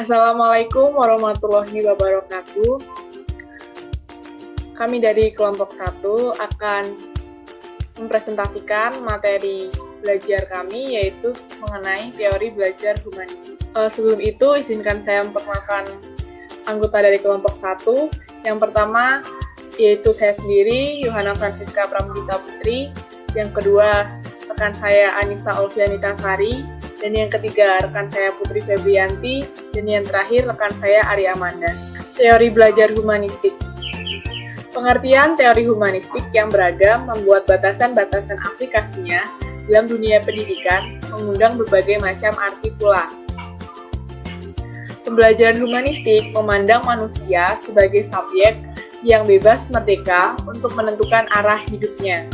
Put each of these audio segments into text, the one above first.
Assalamualaikum warahmatullahi wabarakatuh. Kami dari kelompok 1 akan mempresentasikan materi belajar kami, yaitu mengenai teori belajar humanistik. Sebelum itu, izinkan saya memperkenalkan anggota dari kelompok 1. Yang pertama, yaitu saya sendiri, Yohana Francisca Pramudita Putri. Yang kedua, rekan saya Anissa Olvianita Sari. Dan yang ketiga, rekan saya Putri Febrianti. Dan yang terakhir, rekan saya Ari Amanda. Teori belajar humanistik. Pengertian teori humanistik yang beragam membuat batasan-batasan aplikasinya dalam dunia pendidikan mengundang berbagai macam arti pula. Pembelajaran humanistik memandang manusia sebagai subjek yang bebas merdeka untuk menentukan arah hidupnya.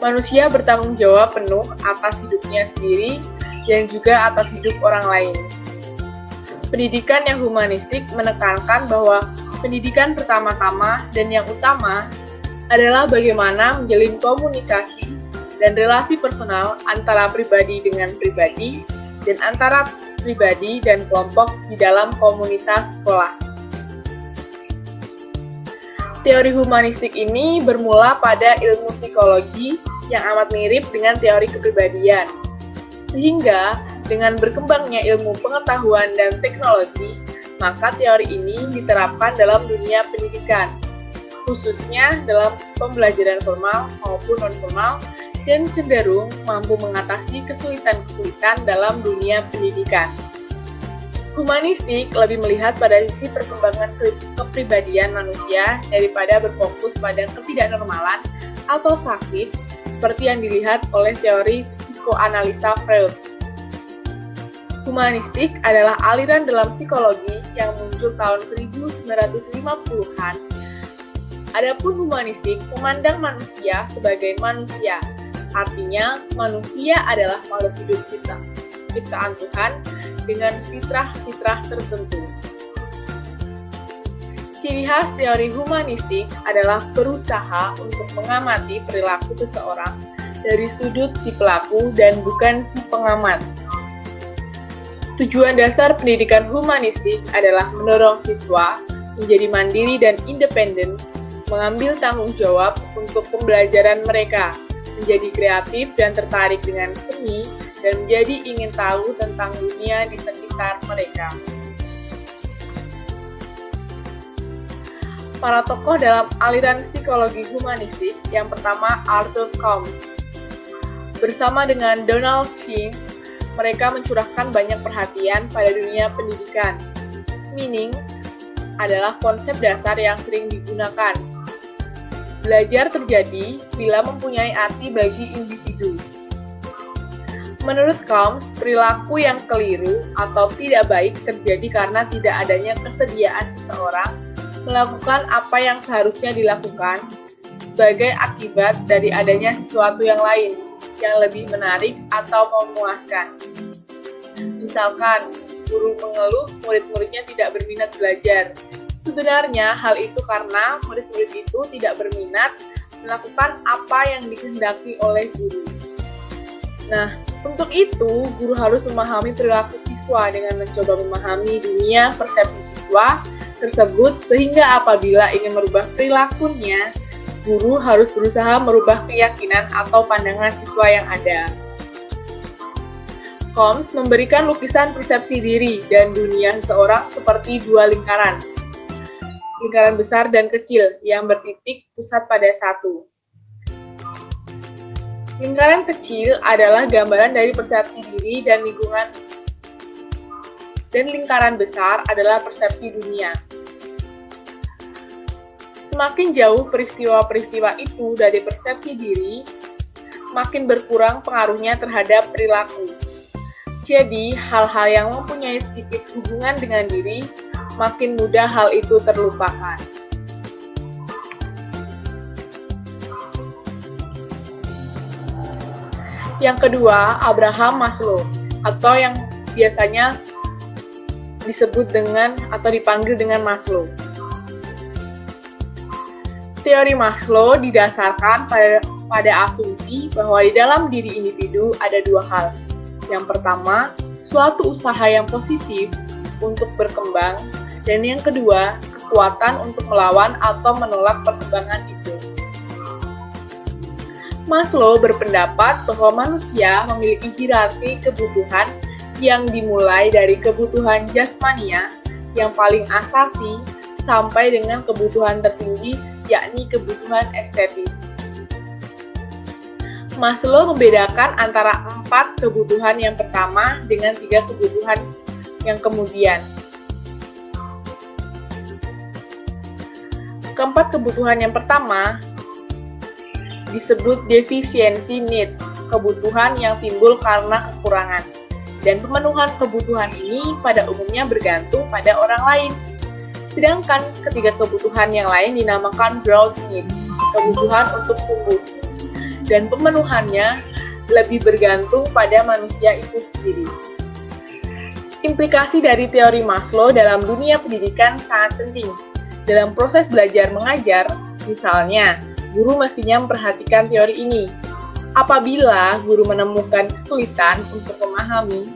Manusia bertanggung jawab penuh atas hidupnya sendiri dan juga atas hidup orang lain. Pendidikan yang humanistik menekankan bahwa pendidikan pertama-tama dan yang utama adalah bagaimana menjalin komunikasi dan relasi personal antara pribadi dengan pribadi dan antara pribadi dan kelompok di dalam komunitas sekolah. Teori humanistik ini bermula pada ilmu psikologi yang amat mirip dengan teori kepribadian. Sehingga, dengan berkembangnya ilmu pengetahuan dan teknologi, maka teori ini diterapkan dalam dunia pendidikan, khususnya dalam pembelajaran formal maupun non-formal, dan cenderung mampu mengatasi kesulitan-kesulitan dalam dunia pendidikan. Humanistik lebih melihat pada sisi perkembangan kepribadian manusia daripada berfokus pada ketidaknormalan atau sakit seperti yang dilihat oleh teori psikoanalisa Freud. Humanistik adalah aliran dalam psikologi yang muncul tahun 1950-an. Adapun humanistik memandang manusia sebagai manusia, artinya manusia adalah makhluk hidup ciptaan Tuhan dengan fitrah-fitrah tertentu. Ciri khas teori humanistik adalah berusaha untuk mengamati perilaku seseorang dari sudut si pelaku dan bukan si pengamat. Tujuan dasar pendidikan humanistik adalah mendorong siswa menjadi mandiri dan independen, mengambil tanggung jawab untuk pembelajaran mereka, menjadi kreatif dan tertarik dengan seni, dan menjadi ingin tahu tentang dunia di sekitar mereka. Para tokoh dalam aliran psikologi humanistik, yang pertama Arthur Combs. Bersama dengan Donald Sheen, mereka mencurahkan banyak perhatian pada dunia pendidikan. Meaning adalah konsep dasar yang sering digunakan. Belajar terjadi bila mempunyai arti bagi individu. Menurut Combs, perilaku yang keliru atau tidak baik terjadi karena tidak adanya kesediaan seseorang melakukan apa yang seharusnya dilakukan sebagai akibat dari adanya sesuatu yang lain yang lebih menarik atau memuaskan. Misalkan, guru mengeluh murid-muridnya tidak berminat belajar. Sebenarnya hal itu karena murid-murid itu tidak berminat melakukan apa yang dikehendaki oleh guru. Nah, untuk itu, guru harus memahami perilaku siswa dengan mencoba memahami dunia persepsi siswa tersebut, sehingga apabila ingin merubah perilakunya, guru harus berusaha merubah keyakinan atau pandangan siswa yang ada. Combs memberikan lukisan persepsi diri dan dunia seseorang seperti dua lingkaran besar dan kecil yang bertitik pusat pada satu. Lingkaran kecil adalah gambaran dari persepsi diri dan lingkungan, dan lingkaran besar adalah persepsi dunia. Semakin jauh peristiwa-peristiwa itu dari persepsi diri, makin berkurang pengaruhnya terhadap perilaku. Jadi, hal-hal yang mempunyai sedikit hubungan dengan diri, makin mudah hal itu terlupakan. Yang kedua, Abraham Maslow, atau yang biasanya disebut dengan atau dipanggil dengan Maslow. Teori Maslow didasarkan pada asumsi bahwa di dalam diri individu ada dua hal. Yang pertama, suatu usaha yang positif untuk berkembang, dan yang kedua, kekuatan untuk melawan atau menolak perkembangan itu. Maslow berpendapat bahwa manusia memiliki hierarki kebutuhan yang dimulai dari kebutuhan jasmania yang paling asasi sampai dengan kebutuhan tertinggi, yakni kebutuhan estetis. Maslow membedakan antara 4 kebutuhan yang pertama dengan 3 kebutuhan yang kemudian. Keempat kebutuhan yang pertama disebut deficiency need, kebutuhan yang timbul karena kekurangan. Dan pemenuhan kebutuhan ini pada umumnya bergantung pada orang lain. Sedangkan ketiga kebutuhan yang lain dinamakan growth need, kebutuhan untuk tumbuh. Dan pemenuhannya lebih bergantung pada manusia itu sendiri. Implikasi dari teori Maslow dalam dunia pendidikan sangat penting. Dalam proses belajar mengajar, misalnya, guru mestinya memperhatikan teori ini. Apabila guru menemukan kesulitan untuk memahami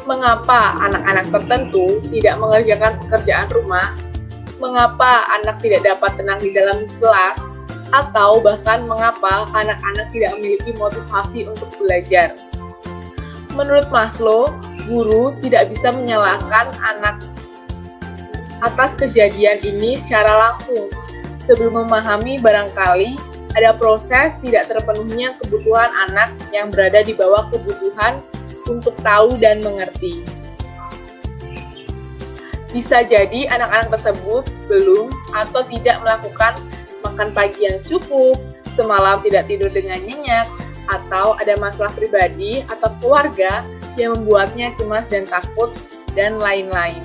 mengapa anak-anak tertentu tidak mengerjakan pekerjaan rumah, mengapa anak tidak dapat tenang di dalam kelas, atau bahkan mengapa anak-anak tidak memiliki motivasi untuk belajar. Menurut Maslow, guru tidak bisa menyalahkan anak atas kejadian ini secara langsung. Sebelum memahami, barangkali ada proses tidak terpenuhnya kebutuhan anak yang berada di bawah kebutuhan untuk tahu dan mengerti. Bisa jadi anak-anak tersebut belum atau tidak melakukan makan pagi yang cukup, semalam tidak tidur dengan nyenyak, atau ada masalah pribadi atau keluarga yang membuatnya cemas dan takut, dan lain-lain.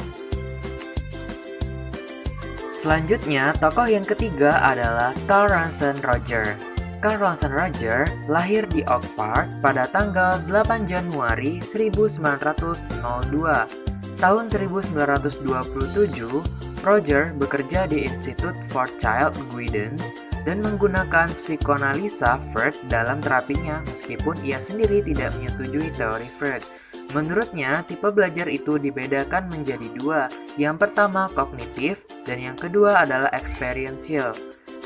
Selanjutnya, tokoh yang ketiga adalah Carl Ransom Roger. Carl Ransom Roger lahir di Oak Park pada tanggal 8 Januari 1902. Tahun 1927, Roger bekerja di Institute for Child Guidance dan menggunakan psikoanalisa Freud dalam terapinya meskipun ia sendiri tidak menyetujui teori Freud. Menurutnya, tipe belajar itu dibedakan menjadi 2. Yang pertama kognitif dan yang kedua adalah experiential.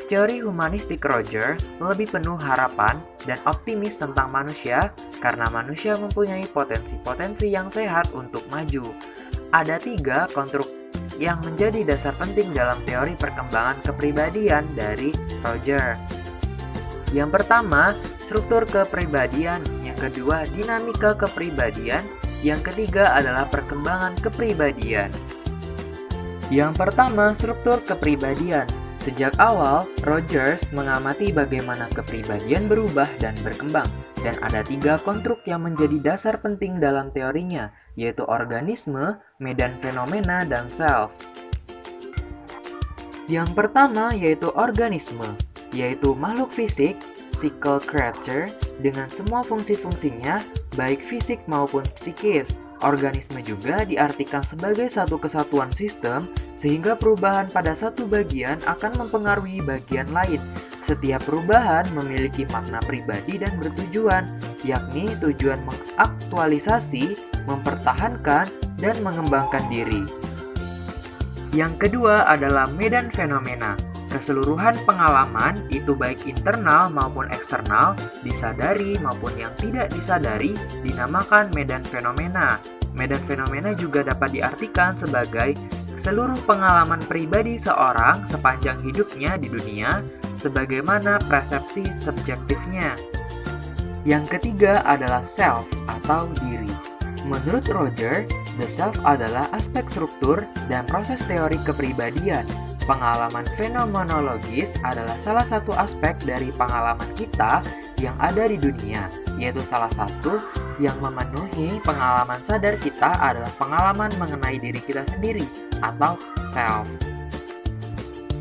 Teori humanistik Roger lebih penuh harapan dan optimis tentang manusia karena manusia mempunyai potensi-potensi yang sehat untuk maju. Ada 3 konstruk yang menjadi dasar penting dalam teori perkembangan kepribadian dari Roger. Yang pertama, struktur kepribadian. Yang kedua, dinamika kepribadian. Yang ketiga adalah perkembangan kepribadian. Yang pertama, struktur kepribadian. Sejak awal, Rogers mengamati bagaimana kepribadian berubah dan berkembang. Dan ada 3 konstruk yang menjadi dasar penting dalam teorinya, yaitu organisme, medan fenomena, dan self. Yang pertama yaitu organisme, yaitu makhluk fisik, physical creature, dengan semua fungsi-fungsinya, baik fisik maupun psikis. Organisme juga diartikan sebagai satu kesatuan sistem, sehingga perubahan pada satu bagian akan mempengaruhi bagian lain. Setiap perubahan memiliki makna pribadi dan bertujuan, yakni tujuan mengaktualisasi, mempertahankan, dan mengembangkan diri. Yang kedua adalah medan fenomena. Keseluruhan pengalaman, itu baik internal maupun eksternal, disadari maupun yang tidak disadari, dinamakan medan fenomena. Medan fenomena juga dapat diartikan sebagai seluruh pengalaman pribadi seorang sepanjang hidupnya di dunia, sebagaimana persepsi subjektifnya. Yang ketiga adalah self atau diri. Menurut Roger, the self adalah aspek struktur dan proses teori kepribadian. Pengalaman fenomenologis adalah salah satu aspek dari pengalaman kita yang ada di dunia, yaitu salah satu yang memenuhi pengalaman sadar kita adalah pengalaman mengenai diri kita sendiri atau self.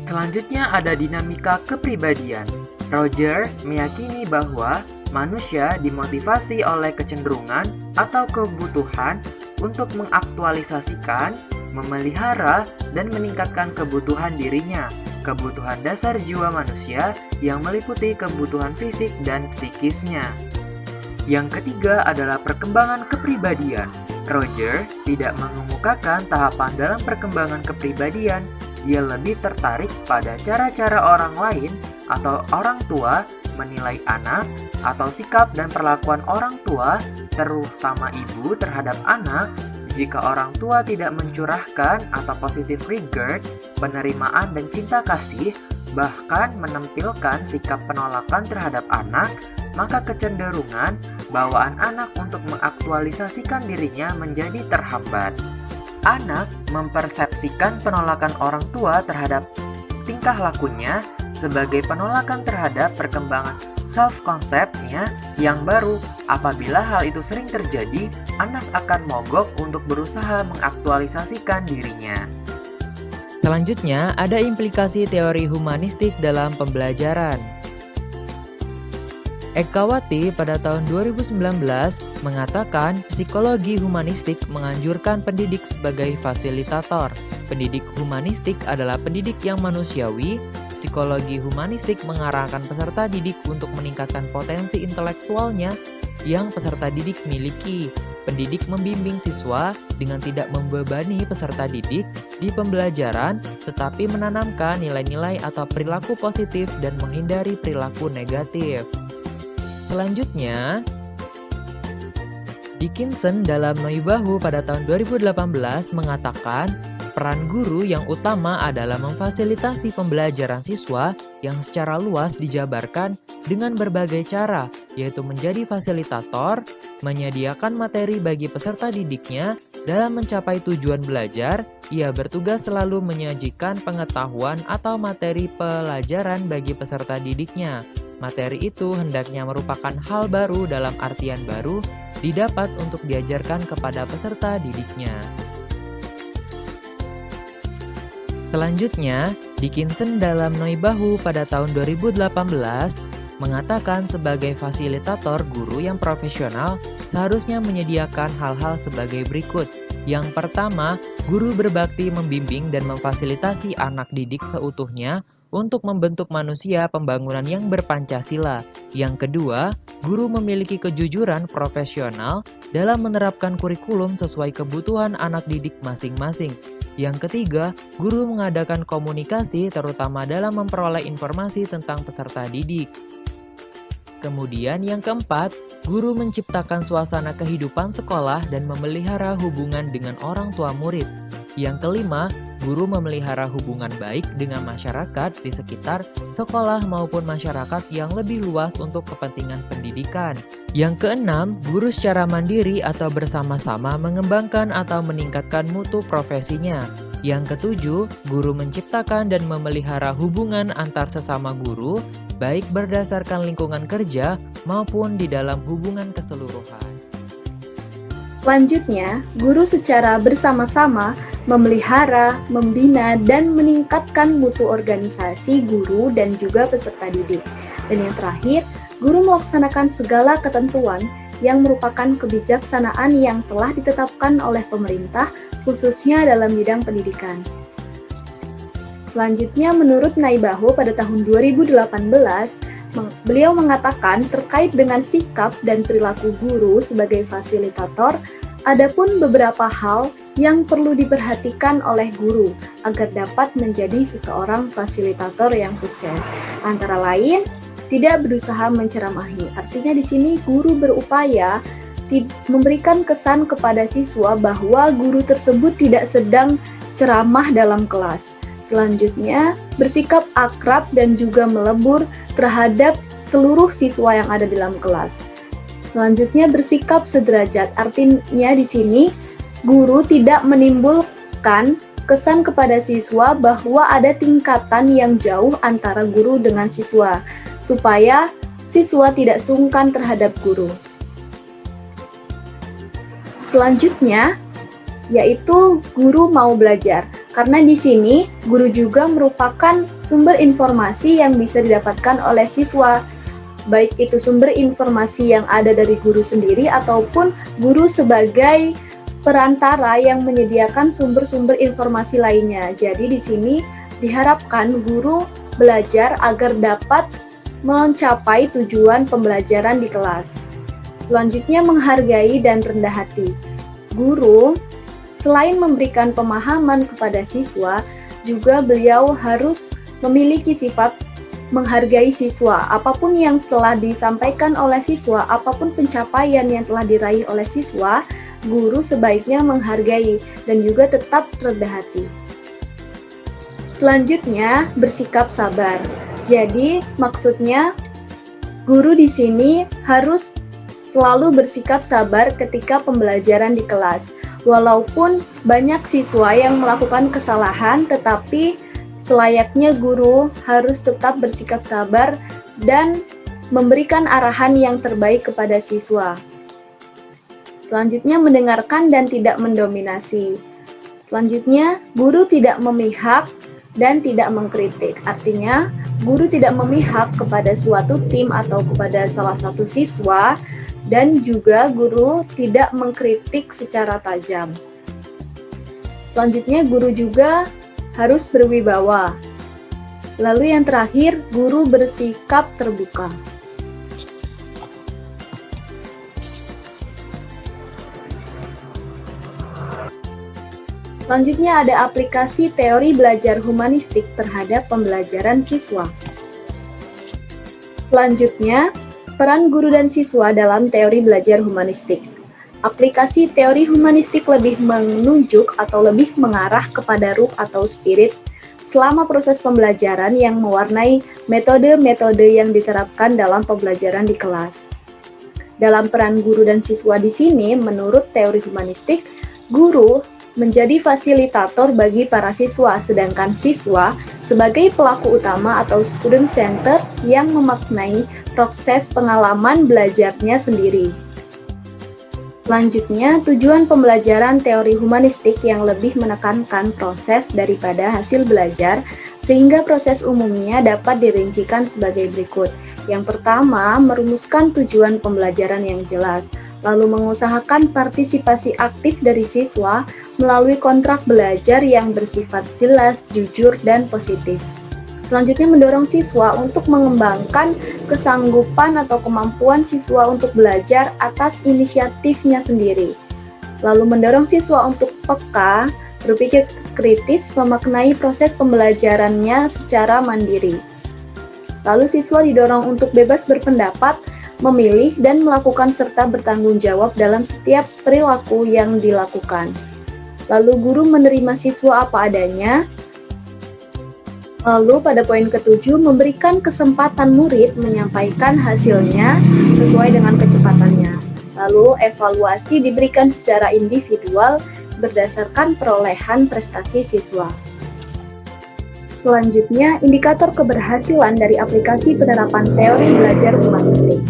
Selanjutnya ada dinamika kepribadian. Roger meyakini bahwa manusia dimotivasi oleh kecenderungan atau kebutuhan untuk mengaktualisasikan, memelihara, dan meningkatkan kebutuhan dirinya, kebutuhan dasar jiwa manusia yang meliputi kebutuhan fisik dan psikisnya. Yang ketiga adalah perkembangan kepribadian. Roger tidak mengemukakan tahapan dalam perkembangan kepribadian. Dia lebih tertarik pada cara-cara orang lain atau orang tua menilai anak atau sikap dan perlakuan orang tua, terutama ibu terhadap anak. Jika orang tua tidak mencurahkan atau positive regard, penerimaan dan cinta kasih, bahkan menampilkan sikap penolakan terhadap anak, maka kecenderungan bawaan anak untuk mengaktualisasikan dirinya menjadi terhambat. Anak mempersepsikan penolakan orang tua terhadap tingkah lakunya sebagai penolakan terhadap perkembangan self-concept-nya yang baru. Apabila hal itu sering terjadi, anak akan mogok untuk berusaha mengaktualisasikan dirinya. Selanjutnya, ada implikasi teori humanistik dalam pembelajaran. Ekawati pada tahun 2019 mengatakan psikologi humanistik menganjurkan pendidik sebagai fasilitator. Pendidik humanistik adalah pendidik yang manusiawi. Psikologi humanistik mengarahkan peserta didik untuk meningkatkan potensi intelektualnya yang peserta didik miliki. Pendidik membimbing siswa dengan tidak membebani peserta didik di pembelajaran, tetapi menanamkan nilai-nilai atau perilaku positif dan menghindari perilaku negatif. Selanjutnya, Dickinson dalam Noibahu pada tahun 2018 mengatakan peran guru yang utama adalah memfasilitasi pembelajaran siswa yang secara luas dijabarkan dengan berbagai cara, yaitu menjadi fasilitator, menyediakan materi bagi peserta didiknya dalam mencapai tujuan belajar. Ia bertugas selalu menyajikan pengetahuan atau materi pelajaran bagi peserta didiknya. Materi itu hendaknya merupakan hal baru dalam artian baru, didapat untuk diajarkan kepada peserta didiknya. Selanjutnya, Dickinson dalam Noibahu pada tahun 2018 mengatakan sebagai fasilitator guru yang profesional seharusnya menyediakan hal-hal sebagai berikut. Yang pertama, guru berbakti membimbing dan memfasilitasi anak didik seutuhnya untuk membentuk manusia pembangunan yang berpancasila. Yang kedua, guru memiliki kejujuran profesional dalam menerapkan kurikulum sesuai kebutuhan anak didik masing-masing. Yang ketiga, guru mengadakan komunikasi terutama dalam memperoleh informasi tentang peserta didik. Kemudian yang keempat, guru menciptakan suasana kehidupan sekolah dan memelihara hubungan dengan orang tua murid. Yang kelima, guru memelihara hubungan baik dengan masyarakat di sekitar sekolah maupun masyarakat yang lebih luas untuk kepentingan pendidikan. Yang keenam, guru secara mandiri atau bersama-sama mengembangkan atau meningkatkan mutu profesinya. Yang ketujuh, guru menciptakan dan memelihara hubungan antar sesama guru, baik berdasarkan lingkungan kerja maupun di dalam hubungan keseluruhan. Selanjutnya, guru secara bersama-sama memelihara, membina, dan meningkatkan mutu organisasi guru dan juga peserta didik. Dan yang terakhir, guru melaksanakan segala ketentuan yang merupakan kebijaksanaan yang telah ditetapkan oleh pemerintah, khususnya dalam bidang pendidikan. Selanjutnya, menurut Naibaho pada tahun 2018, beliau mengatakan terkait dengan sikap dan perilaku guru sebagai fasilitator, adapun beberapa hal yang perlu diperhatikan oleh guru agar dapat menjadi seseorang fasilitator yang sukses. Antara lain, tidak berusaha menceramahi. Artinya di sini guru berupaya memberikan kesan kepada siswa bahwa guru tersebut tidak sedang ceramah dalam kelas. Selanjutnya, bersikap akrab dan juga melebur terhadap seluruh siswa yang ada di dalam kelas. Selanjutnya, bersikap sederajat. Artinya di sini guru tidak menimbulkan kesan kepada siswa bahwa ada tingkatan yang jauh antara guru dengan siswa, supaya siswa tidak sungkan terhadap guru. Selanjutnya, yaitu guru mau belajar. Karena di sini guru juga merupakan sumber informasi yang bisa didapatkan oleh siswa, baik itu sumber informasi yang ada dari guru sendiri ataupun guru sebagai perantara yang menyediakan sumber-sumber informasi lainnya. Jadi di sini diharapkan guru belajar agar dapat mencapai tujuan pembelajaran di kelas. Selanjutnya, menghargai dan rendah hati. Guru, selain memberikan pemahaman kepada siswa, juga beliau harus memiliki sifat menghargai siswa. Apapun yang telah disampaikan oleh siswa, apapun pencapaian yang telah diraih oleh siswa, guru sebaiknya menghargai dan juga tetap rendah hati. Selanjutnya, bersikap sabar. Jadi, maksudnya guru di sini harus selalu bersikap sabar ketika pembelajaran di kelas. Walaupun banyak siswa yang melakukan kesalahan, tetapi selayaknya guru harus tetap bersikap sabar dan memberikan arahan yang terbaik kepada siswa. Selanjutnya, mendengarkan dan tidak mendominasi. Selanjutnya, guru tidak memihak dan tidak mengkritik. Artinya, guru tidak memihak kepada suatu tim atau kepada salah satu siswa, dan juga guru tidak mengkritik secara tajam. Selanjutnya, guru juga harus berwibawa. Lalu yang terakhir, guru bersikap terbuka. Selanjutnya ada aplikasi teori belajar humanistik terhadap pembelajaran siswa. Selanjutnya, peran guru dan siswa dalam teori belajar humanistik. Aplikasi teori humanistik lebih menunjuk atau lebih mengarah kepada ruh atau spirit selama proses pembelajaran yang mewarnai metode-metode yang diterapkan dalam pembelajaran di kelas. Dalam peran guru dan siswa di sini, menurut teori humanistik, guru menjadi fasilitator bagi para siswa, sedangkan siswa sebagai pelaku utama atau student center yang memaknai proses pengalaman belajarnya sendiri. Selanjutnya, tujuan pembelajaran teori humanistik yang lebih menekankan proses daripada hasil belajar, sehingga proses umumnya dapat dirincikan sebagai berikut. Yang pertama, merumuskan tujuan pembelajaran yang jelas, lalu mengusahakan partisipasi aktif dari siswa melalui kontrak belajar yang bersifat jelas, jujur, dan positif. Selanjutnya, mendorong siswa untuk mengembangkan kesanggupan atau kemampuan siswa untuk belajar atas inisiatifnya sendiri. Lalu mendorong siswa untuk peka, berpikir kritis, memaknai proses pembelajarannya secara mandiri. Lalu siswa didorong untuk bebas berpendapat, memilih, dan melakukan serta bertanggung jawab dalam setiap perilaku yang dilakukan. Lalu guru menerima siswa apa adanya. Lalu pada poin ke-7, memberikan kesempatan murid menyampaikan hasilnya sesuai dengan kecepatannya. Lalu evaluasi diberikan secara individual berdasarkan perolehan prestasi siswa. Selanjutnya, indikator keberhasilan dari aplikasi penerapan teori belajar humanistik.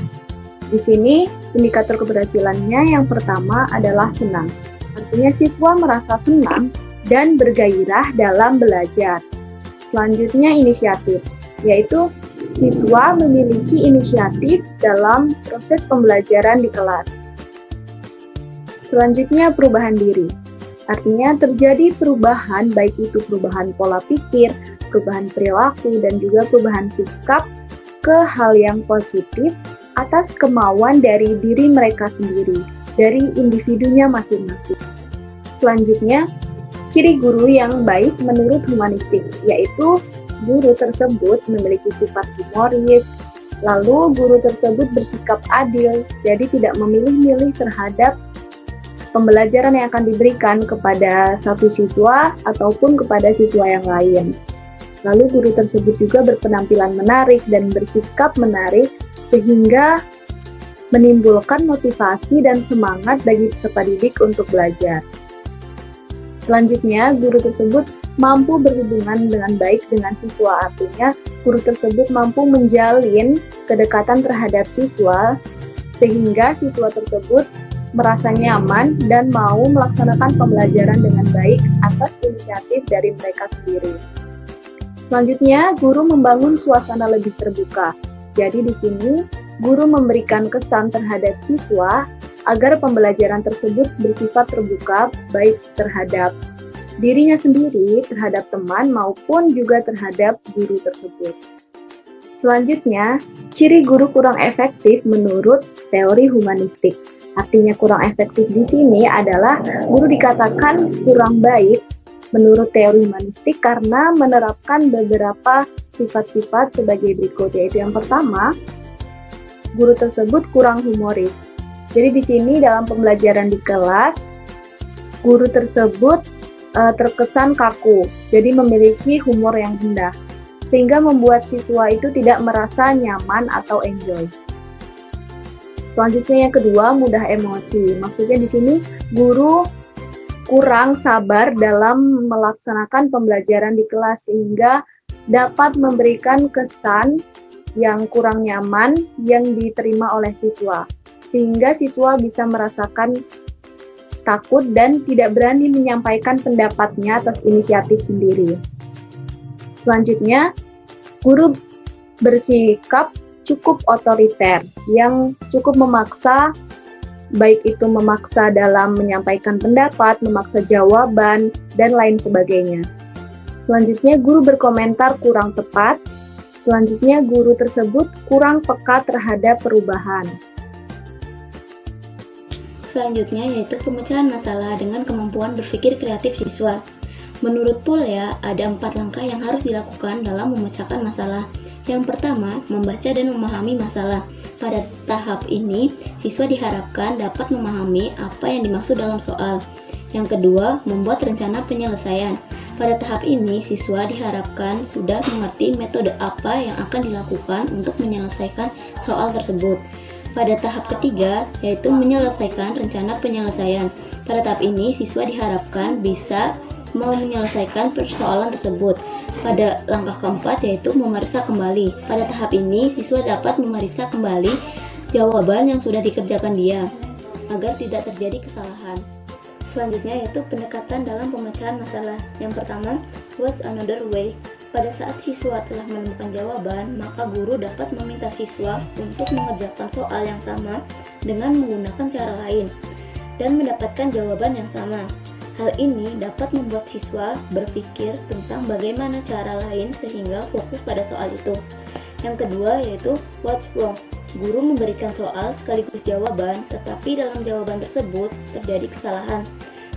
Di sini, indikator keberhasilannya yang pertama adalah senang. Artinya siswa merasa senang dan bergairah dalam belajar. Selanjutnya, inisiatif, yaitu siswa memiliki inisiatif dalam proses pembelajaran di kelas. Selanjutnya, perubahan diri. Artinya terjadi perubahan, baik itu perubahan pola pikir, perubahan perilaku, dan juga perubahan sikap ke hal yang positif atas kemauan dari diri mereka sendiri, dari individunya masing-masing. Selanjutnya, ciri guru yang baik menurut humanistik, yaitu guru tersebut memiliki sifat humoris, lalu guru tersebut bersikap adil, jadi tidak memilih-milih terhadap pembelajaran yang akan diberikan kepada satu siswa ataupun kepada siswa yang lain. Lalu guru tersebut juga berpenampilan menarik dan bersikap menarik sehingga menimbulkan motivasi dan semangat bagi peserta didik untuk belajar. Selanjutnya, guru tersebut mampu berhubungan dengan baik dengan siswa, artinya guru tersebut mampu menjalin kedekatan terhadap siswa sehingga siswa tersebut merasa nyaman dan mau melaksanakan pembelajaran dengan baik atas inisiatif dari mereka sendiri. Selanjutnya, guru membangun suasana lebih terbuka. Jadi di sini, guru memberikan kesan terhadap siswa agar pembelajaran tersebut bersifat terbuka baik terhadap dirinya sendiri, terhadap teman, maupun juga terhadap guru tersebut. Selanjutnya, ciri guru kurang efektif menurut teori humanistik. Artinya kurang efektif di sini adalah guru dikatakan kurang baik menurut teori humanistik karena menerapkan beberapa sifat-sifat sebagai berikut, yaitu yang pertama, guru tersebut kurang humoris. Jadi di sini dalam pembelajaran di kelas, guru tersebut terkesan kaku, jadi memiliki humor yang rendah, sehingga membuat siswa itu tidak merasa nyaman atau enjoy. Selanjutnya yang kedua, mudah emosi. Maksudnya di sini guru kurang sabar dalam melaksanakan pembelajaran di kelas sehingga dapat memberikan kesan yang kurang nyaman yang diterima oleh siswa. Sehingga siswa bisa merasakan takut dan tidak berani menyampaikan pendapatnya atas inisiatif sendiri. Selanjutnya, guru bersikap cukup otoriter yang cukup memaksa, baik itu memaksa dalam menyampaikan pendapat, memaksa jawaban, dan lain sebagainya. Selanjutnya, guru berkomentar kurang tepat. Selanjutnya, guru tersebut kurang peka terhadap perubahan. Selanjutnya yaitu pemecahan masalah dengan kemampuan berpikir kreatif siswa. Menurut Polya, ada 4 langkah yang harus dilakukan dalam memecahkan masalah. Yang pertama, membaca dan memahami masalah. Pada tahap ini, siswa diharapkan dapat memahami apa yang dimaksud dalam soal. Yang kedua, membuat rencana penyelesaian. Pada tahap ini, siswa diharapkan sudah mengerti metode apa yang akan dilakukan untuk menyelesaikan soal tersebut. Pada tahap ketiga, yaitu menyelesaikan rencana penyelesaian. Pada tahap ini, siswa diharapkan bisa menyelesaikan persoalan tersebut. Pada langkah keempat, yaitu memeriksa kembali. Pada tahap ini, siswa dapat memeriksa kembali jawaban yang sudah dikerjakan dia, agar tidak terjadi kesalahan. Selanjutnya yaitu pendekatan dalam pemecahan masalah. Yang pertama, what's another way? Pada saat siswa telah menemukan jawaban, maka guru dapat meminta siswa untuk mengerjakan soal yang sama dengan menggunakan cara lain dan mendapatkan jawaban yang sama. Hal ini dapat membuat siswa berpikir tentang bagaimana cara lain sehingga fokus pada soal itu. Yang kedua yaitu what's wrong? Guru memberikan soal sekaligus jawaban, tetapi dalam jawaban tersebut terjadi kesalahan.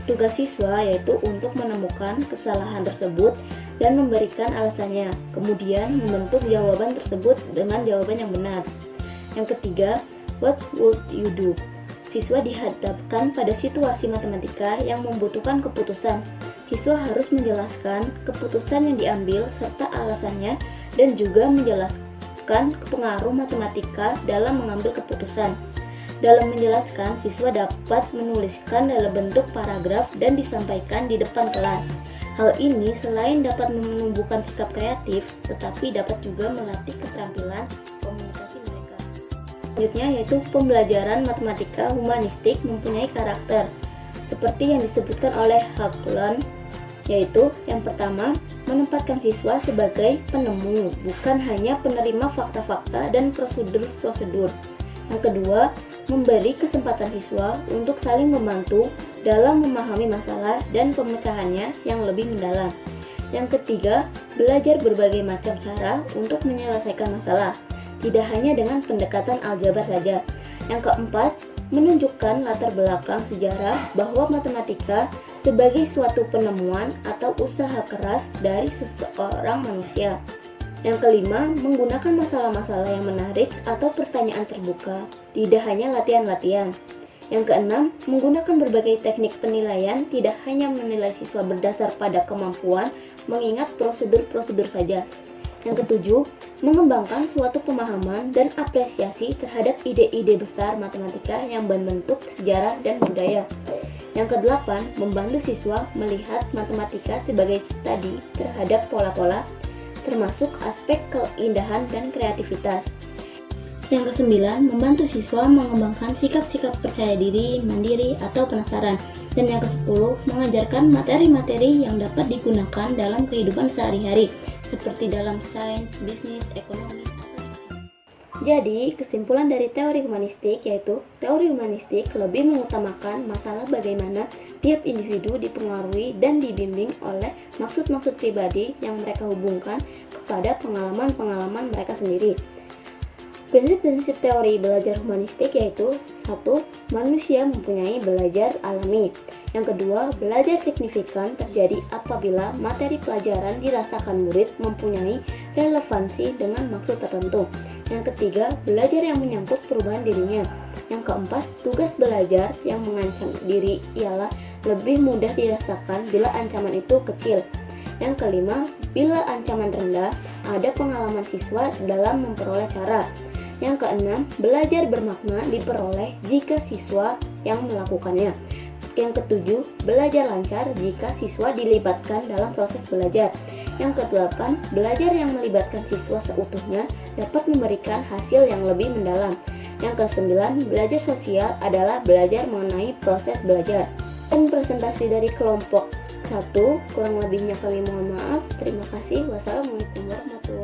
Tugas siswa yaitu untuk menemukan kesalahan tersebut dan memberikan alasannya, kemudian membentuk jawaban tersebut dengan jawaban yang benar. Yang ketiga, what would you do? Siswa dihadapkan pada situasi matematika yang membutuhkan keputusan. Siswa harus menjelaskan keputusan yang diambil serta alasannya dan juga menjelaskan pengaruh matematika dalam mengambil keputusan. Dalam menjelaskan, siswa dapat menuliskan dalam bentuk paragraf dan disampaikan di depan kelas. Hal ini selain dapat menumbuhkan sikap kreatif, tetapi dapat juga melatih keterampilan komunikasi mereka. Selanjutnya yaitu pembelajaran matematika humanistik mempunyai karakter seperti yang disebutkan oleh Haglund, yaitu yang pertama, menempatkan siswa sebagai penemu, bukan hanya penerima fakta-fakta dan prosedur-prosedur. Yang kedua, memberi kesempatan siswa untuk saling membantu dalam memahami masalah dan pemecahannya yang lebih mendalam. Yang ketiga, belajar berbagai macam cara untuk menyelesaikan masalah, tidak hanya dengan pendekatan aljabar saja. Yang keempat, menunjukkan latar belakang sejarah bahwa matematika sebagai suatu penemuan atau usaha keras dari seseorang manusia. Yang kelima, menggunakan masalah-masalah yang menarik atau pertanyaan terbuka, tidak hanya latihan-latihan. Yang keenam, menggunakan berbagai teknik penilaian, tidak hanya menilai siswa berdasar pada kemampuan mengingat prosedur-prosedur saja. Yang ketujuh, mengembangkan suatu pemahaman dan apresiasi terhadap ide-ide besar matematika yang berbentuk sejarah dan budaya. Yang kedelapan, membantu siswa melihat matematika sebagai studi terhadap pola-pola, termasuk aspek keindahan dan kreativitas. Yang kesembilan, membantu siswa mengembangkan sikap-sikap percaya diri, mandiri, atau penasaran. Dan yang kesepuluh, mengajarkan materi-materi yang dapat digunakan dalam kehidupan sehari-hari, seperti dalam sains, bisnis, ekonomi, atau Jadi, kesimpulan dari teori humanistik yaitu teori humanistik lebih mengutamakan masalah bagaimana tiap individu dipengaruhi dan dibimbing oleh maksud-maksud pribadi yang mereka hubungkan kepada pengalaman-pengalaman mereka sendiri. Prinsip-prinsip teori belajar humanistik yaitu 1. Manusia mempunyai belajar alami. Yang kedua, belajar signifikan terjadi apabila materi pelajaran dirasakan murid mempunyai relevansi dengan maksud tertentu. Yang ketiga, belajar yang menyangkut perubahan dirinya. Yang keempat, tugas belajar yang mengancam diri ialah lebih mudah dirasakan bila ancaman itu kecil. Yang kelima, bila ancaman rendah, ada pengalaman siswa dalam memperoleh cara. Yang keenam, belajar bermakna diperoleh jika siswa yang melakukannya. Yang ketujuh, belajar lancar jika siswa dilibatkan dalam proses belajar. Yang kedelapan, belajar yang melibatkan siswa seutuhnya dapat memberikan hasil yang lebih mendalam. Yang kesembilan, belajar sosial adalah belajar mengenai proses belajar. Dan presentasi dari kelompok 1, kurang lebihnya kami mohon maaf. Terima kasih. Wassalamualaikum warahmatullahi wabarakatuh.